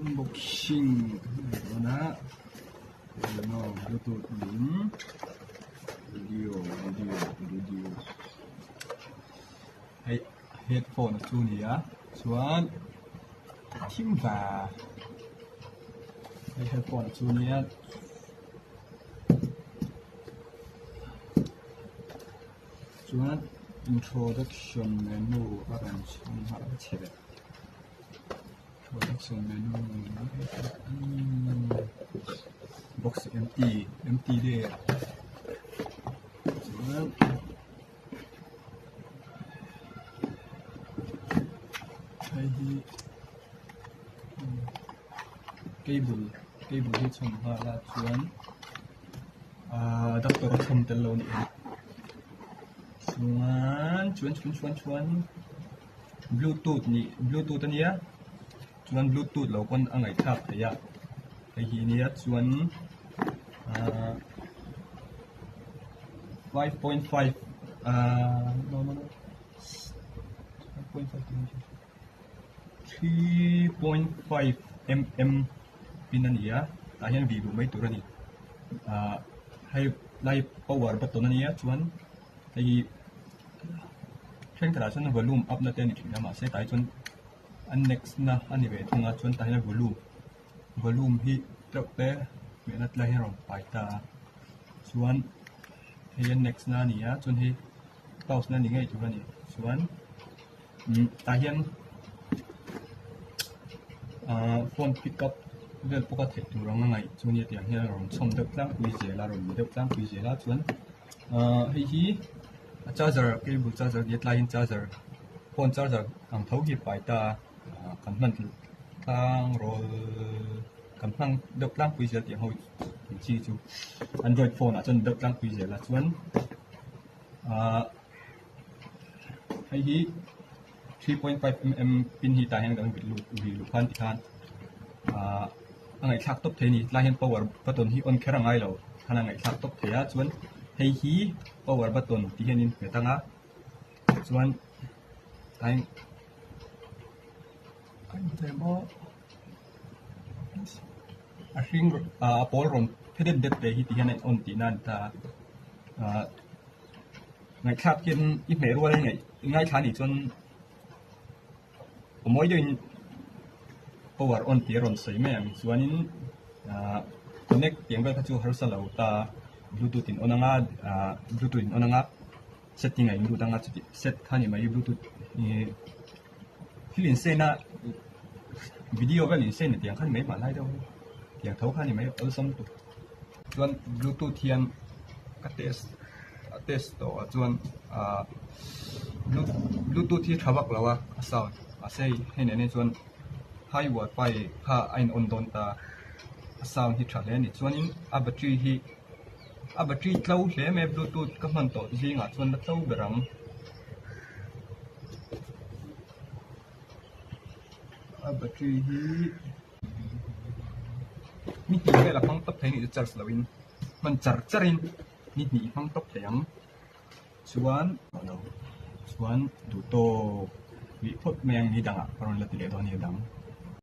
unboxing na Bluetooth din video hay headphone chu ni a chuan thim va hay headphone chu ni a chuan introduction menu orange ni ha chebe introduction menu box empty there chuan hay hi cable hi chhom ha la chuan adapter chhom tel lo ni chuan Bluetooth ania chuan Bluetooth lo kon angai thak theya hei hi nia chuan 5.5 3.5 mm pin ania ta hian Vivo mai tur ani hay lai power button ania chuan hei thren kala chuan volume up na te ni thina ma se tai chuan an next na ani ve thunga chuan ta hian volume hi tlok te me na tla hian ron pai ta chuan hei next na ania chuan hi pause na ni ngai tur ani chuan ta hian phone pickup vel poka the tur anga ngai chuan ni tiang hian ron chhom deuh tlang pui zela ron mi deuh tlang pui zela chuan hei hi charger cable charger get line charger phone charger ang thau hi pai ta kan man tang roll kan hlang deuh tlang pui zel tiang ho chi chu Android phone a chuan deuh tlang pui zela chuan hei hi 3.5 mm pin hi ta hian kan lu phan ti khan angai thak top the ni la hian power button hi on khera ngai lo khana ngai thak top theya chuan hei hi power button ti hian in me tanga chuan time demo I think Paul ron phedem det te hi ti hian on ti nan ta ngai thak kin i me ro ngai thani chuan moi doin power on ti ron sei me am chuanin connect tiang vel kha chu har salo ta Bluetooth in onanga setting ai lu tanga set khani mai Bluetooth ni hilin se na video vel in se ni tiang khan mai ma lai do tiang thau khani mai awesome tu chuan Bluetooth hian ka test to chuan Bluetooth hi thawak lawa sound asei hene ne chuan high watt pai kha ain on don ta sound hi thale ni chuanin a battery tlo hle me Bluetooth ka man to zinga chuan la tlo berang a battery hi mi ti ve la phang top thei ni charge lawin man charin ni phang top theiang chuan du to vi phot meng ni danga karon la ti le do ni dang